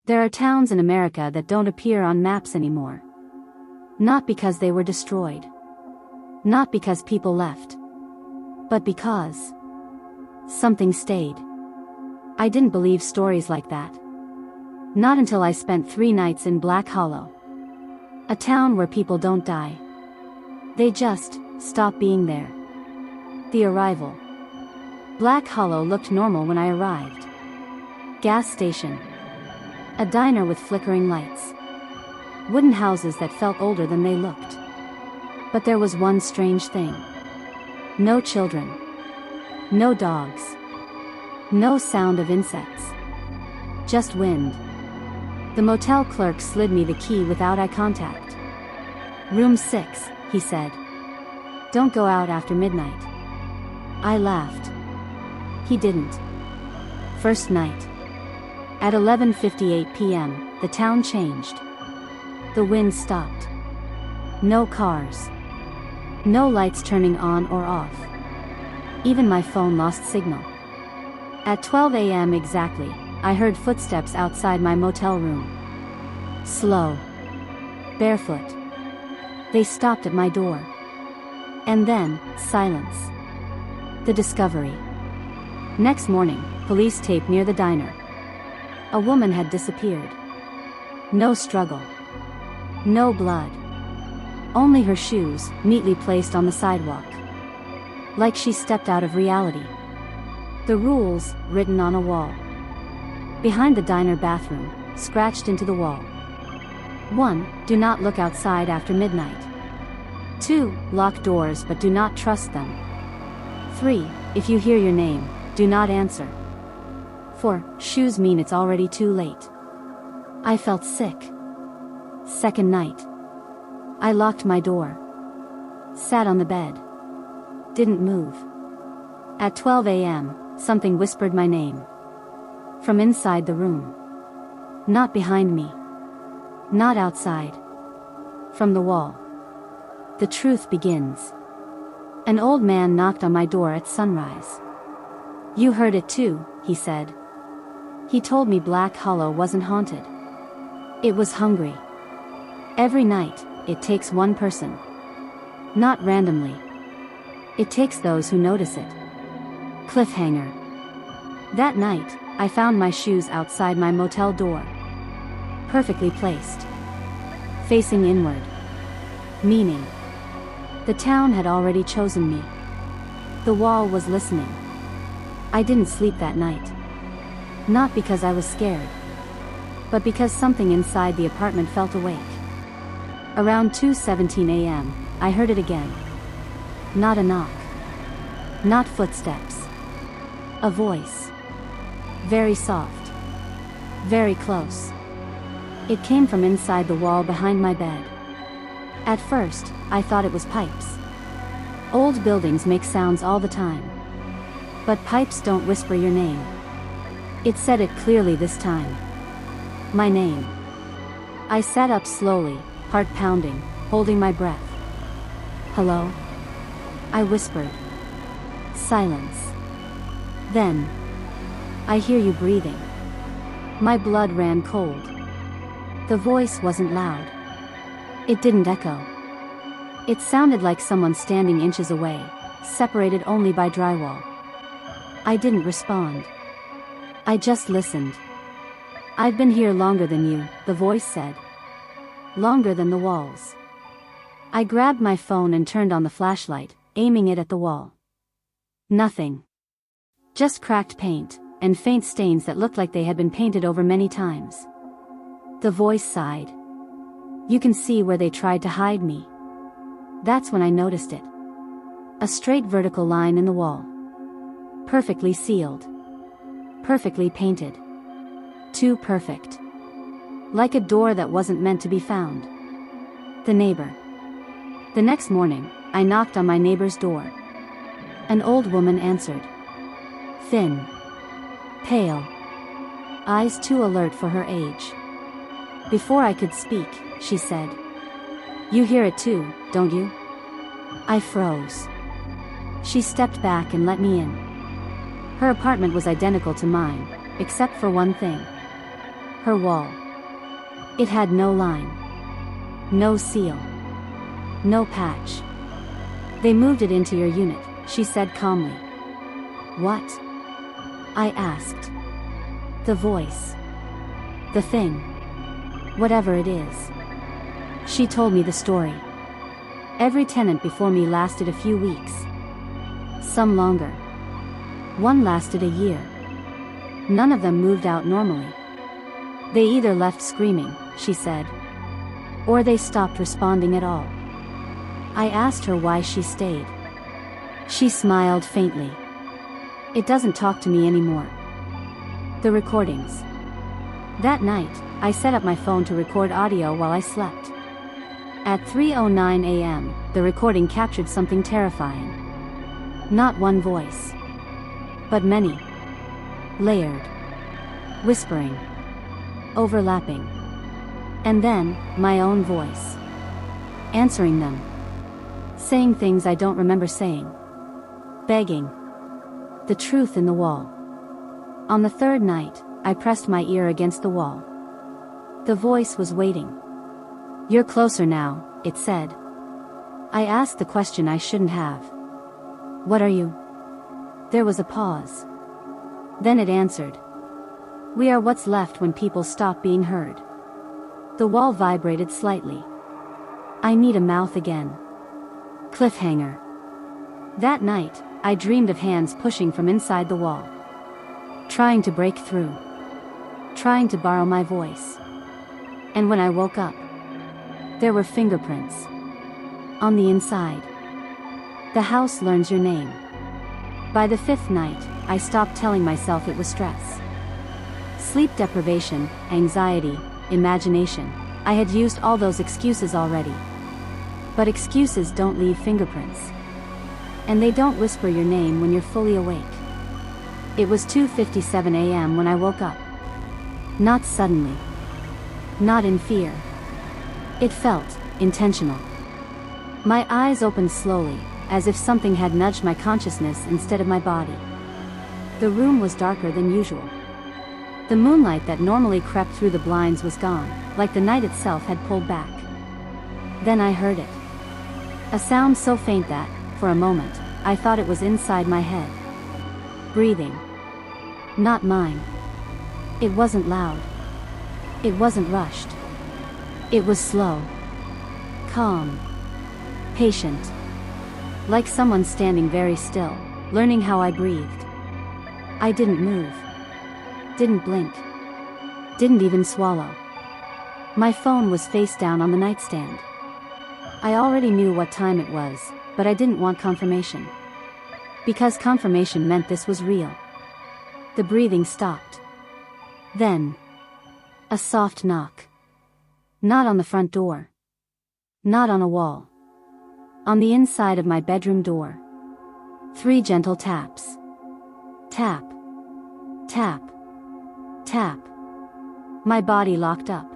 There are towns in America that don't appear on maps anymore. Not because they were destroyed. Not because people left. But because something stayed. I didn't believe stories like that. Not until I spent 3 nights in Black Hollow. A town where people don't die. They just stop being there. The arrival. Black Hollow looked normal when I arrived. Gas station. A diner with flickering lights. Wooden houses that felt older than they looked. But there was one strange thing. No children. No dogs. No sound of insects. Just wind. The motel clerk slid me the key without eye contact. Room 6, he said. Don't go out after midnight. I laughed. He didn't. First night. At 11:58 p.m., the town changed. The wind stopped. No cars. No lights turning on or off. Even my phone lost signal. At 12 a.m. exactly, I heard footsteps outside my motel room. Slow. Barefoot. They stopped at my door. And then, silence. The discovery. Next morning, police tape near the diner. A woman had disappeared. No struggle. No blood. Only her shoes, neatly placed on the sidewalk. Like she stepped out of reality. The rules, written on a wall. Behind the diner bathroom, scratched into the wall. 1. Do not look outside after midnight. 2. Lock doors but do not trust them. 3. If you hear your name, do not answer. 4. Shoes mean it's already too late. I felt sick. Second night. I locked my door. Sat on the bed. Didn't move. At 12 a.m., something whispered my name. From inside the room. Not behind me. Not outside. From the wall. The truth begins. An old man knocked on my door at sunrise. You heard it too, he said. He told me Black Hollow wasn't haunted. It was hungry. Every night, it takes one person. Not randomly. It takes those who notice it. Cliffhanger. That night, I found my shoes outside my motel door. Perfectly placed. Facing inward. Meaning. The town had already chosen me. The wall was listening. I didn't sleep that night. Not because I was scared. But because something inside the apartment felt awake. Around 2:17 a.m., I heard it again. Not a knock. Not footsteps. A voice. Very soft. Very close. It came from inside the wall behind my bed. At first, I thought it was pipes. Old buildings make sounds all the time. But pipes don't whisper your name. It said it clearly this time. My name. I sat up slowly, heart pounding, holding my breath. Hello? I whispered. Silence. Then. I hear you breathing. My blood ran cold. The voice wasn't loud. It didn't echo. It sounded like someone standing inches away, separated only by drywall. I didn't respond. I just listened. I've been here longer than you, the voice said. Longer than the walls. I grabbed my phone and turned on the flashlight, aiming it at the wall. Nothing. Just cracked paint, and faint stains that looked like they had been painted over many times. The voice sighed. You can see where they tried to hide me. That's when I noticed it. A straight vertical line in the wall. Perfectly sealed. Perfectly painted. Too perfect. Like a door that wasn't meant to be found. The neighbor. The next morning, I knocked on my neighbor's door. An old woman answered. Thin. Pale. Eyes too alert for her age. Before I could speak, she said. You hear it too, don't you? I froze. She stepped back and let me in. Her apartment was identical to mine, except for one thing. Her wall. It had no line. No seal. No patch. They moved it into your unit, she said calmly. What? I asked. The voice. The thing. Whatever it is. She told me the story. Every tenant before me lasted a few weeks. Some longer. One lasted a year. None of them moved out normally. They either left screaming, she said, or they stopped responding at all. I asked her why she stayed. She smiled faintly. It doesn't talk to me anymore. The recordings. That night, I set up my phone to record audio while I slept. At 3:09 a.m., the recording captured something terrifying. Not one voice, but many. Layered. Whispering. Overlapping. And then, my own voice. Answering them. Saying things I don't remember saying. Begging. The truth in the wall. On the third night, I pressed my ear against the wall. The voice was waiting. You're closer now, it said. I asked the question I shouldn't have. What are you? There was a pause. Then it answered. We are what's left when people stop being heard. The wall vibrated slightly. I need a mouth again. Cliffhanger. That night, I dreamed of hands pushing from inside the wall. Trying to break through. Trying to borrow my voice. And when I woke up, there were fingerprints. On the inside. The house learns your name. By the fifth night, I stopped telling myself it was stress. Sleep deprivation, anxiety, imagination. I had used all those excuses already. But excuses don't leave fingerprints. And they don't whisper your name when you're fully awake. It was 2:57 a.m. when I woke up. Not suddenly. Not in fear. It felt intentional. My eyes opened slowly, as if something had nudged my consciousness instead of my body. The room was darker than usual. The moonlight that normally crept through the blinds was gone, like the night itself had pulled back. Then I heard it. A sound so faint that, for a moment, I thought it was inside my head. Breathing. Not mine. It wasn't loud. It wasn't rushed. It was slow. Calm. Patient. Like someone standing very still, learning how I breathed. I didn't move. Didn't blink. Didn't even swallow. My phone was face down on the nightstand. I already knew what time it was, but I didn't want confirmation. Because confirmation meant this was real. The breathing stopped. Then. A soft knock. Not on the front door. Not on a wall. On the inside of my bedroom door. 3 gentle taps. Tap. Tap. Tap. My body locked up.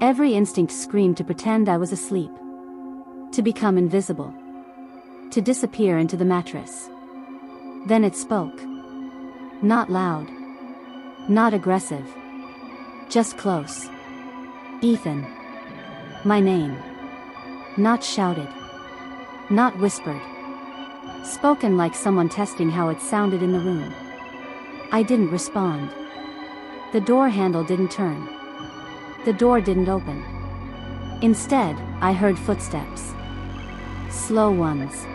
Every instinct screamed to pretend I was asleep. To become invisible. To disappear into the mattress. Then it spoke. Not loud. Not aggressive. Just close. Ethan. My name. Not shouted. Not whispered. Spoken like someone testing how it sounded in the room. I didn't respond. The door handle didn't turn. The door didn't open. Instead, I heard footsteps. Slow ones.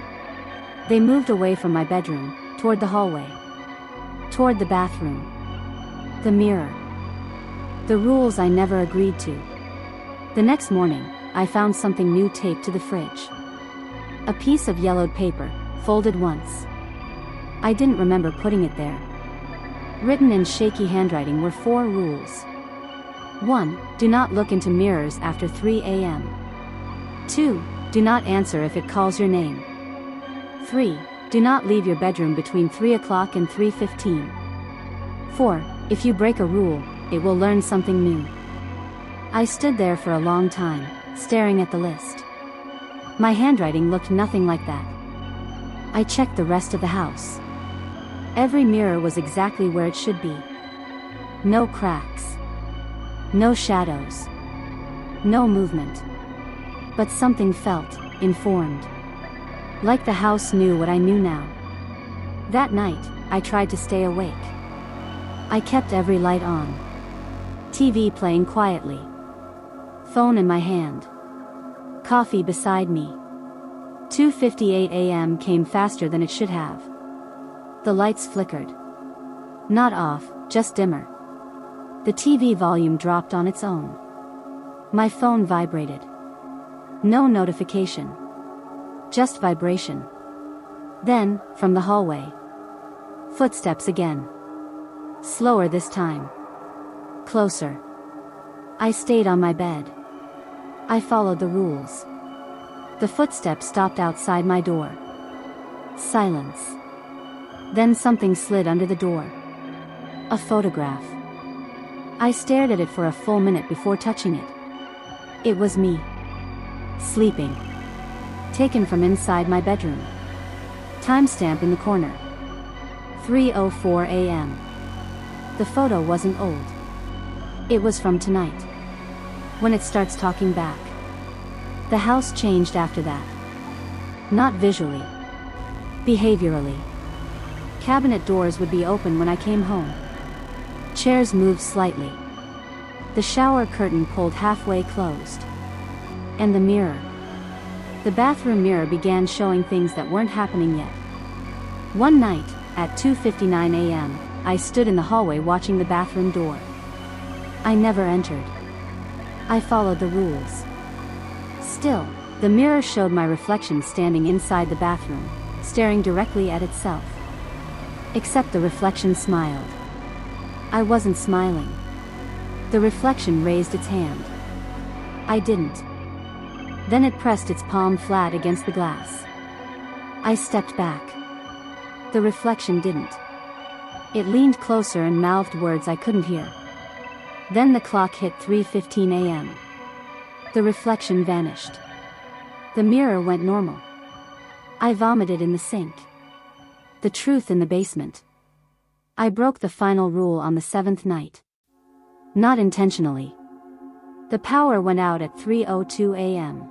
They moved away from my bedroom, toward the hallway. Toward the bathroom. The mirror. The rules I never agreed to. The next morning, I found something new taped to the fridge. A piece of yellowed paper, folded once. I didn't remember putting it there. Written in shaky handwriting were 4 rules. 1. Do not look into mirrors after 3 a.m. 2. Do not answer if it calls your name. 3. Do not leave your bedroom between 3 o'clock and 3:15. 4. If you break a rule, it will learn something new. I stood there for a long time, staring at the list. My handwriting looked nothing like that. I checked the rest of the house. Every mirror was exactly where it should be. No cracks. No shadows. No movement. But something felt informed. Like the house knew what I knew now. That night, I tried to stay awake. I kept every light on. TV playing quietly. Phone in my hand. Coffee beside me. 2:58 a.m. came faster than it should have. The lights flickered. Not off, just dimmer. The TV volume dropped on its own. My phone vibrated. No notification. Just vibration. Then, from the hallway. Footsteps again. Slower this time. Closer. I stayed on my bed. I followed the rules. The footsteps stopped outside my door. Silence. Then something slid under the door. A photograph. I stared at it for a full minute before touching it. It was me. Sleeping. Taken from inside my bedroom. Timestamp in the corner. 3:04 a.m. The photo wasn't old. It was from tonight. When it starts talking back. The house changed after that. Not visually. Behaviorally. Cabinet doors would be open when I came home. Chairs moved slightly. The shower curtain pulled halfway closed. And the mirror. The bathroom mirror began showing things that weren't happening yet. One night, at 2:59 a.m., I stood in the hallway watching the bathroom door. I never entered. I followed the rules. Still, the mirror showed my reflection standing inside the bathroom, staring directly at itself. Except the reflection smiled. I wasn't smiling. The reflection raised its hand. I didn't. Then it pressed its palm flat against the glass. I stepped back. The reflection didn't. It leaned closer and mouthed words I couldn't hear. Then the clock hit 3:15 a.m. The reflection vanished. The mirror went normal. I vomited in the sink. The truth in the basement. I broke the final rule on the 7th night. Not intentionally. The power went out at 3:02 a.m.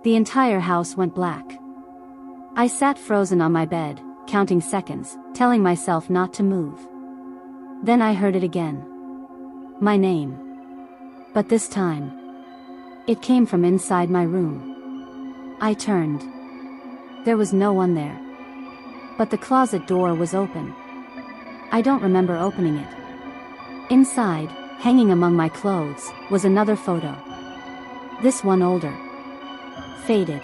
The entire house went black. I sat frozen on my bed, counting seconds, telling myself not to move. Then I heard it again. My name. But this time, it came from inside my room. I turned. There was no one there. But the closet door was open. I don't remember opening it. Inside, hanging among my clothes, was another photo. This one older. Faded.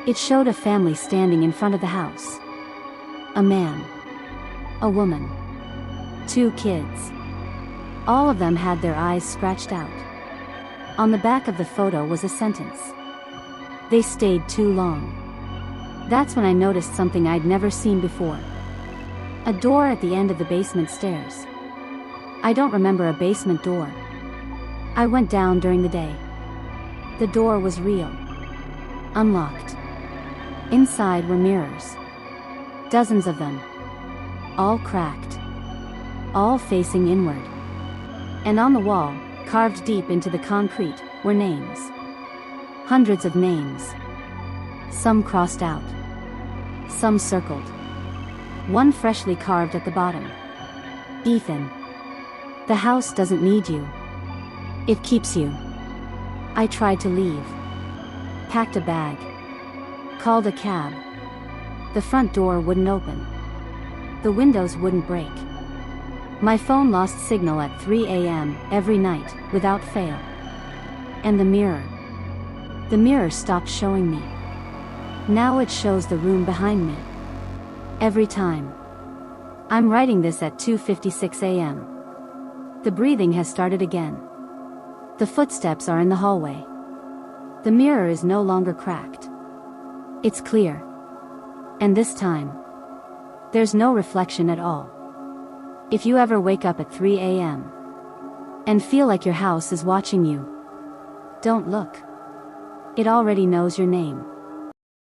It showed a family standing in front of the house. A man. A woman. 2 kids. All of them had their eyes scratched out. On the back of the photo was a sentence. They stayed too long. That's when I noticed something I'd never seen before. A door at the end of the basement stairs. I don't remember a basement door. I went down during the day. The door was real. Unlocked. Inside were mirrors. Dozens of them. All cracked. All facing inward. And on the wall, carved deep into the concrete, were names. Hundreds of names. Some crossed out. Some circled. One freshly carved at the bottom. Ethan. The house doesn't need you. It keeps you. I tried to leave. Packed a bag. Called a cab. The front door wouldn't open. The windows wouldn't break. My phone lost signal at 3 a.m. every night, without fail. And the mirror. The mirror stopped showing me. Now it shows the room behind me. Every time. I'm writing this at 2:56 a.m. The breathing has started again. The footsteps are in the hallway. The mirror is no longer cracked. It's clear. And this time, there's no reflection at all. If you ever wake up at 3 a.m. and feel like your house is watching you, don't look. It already knows your name.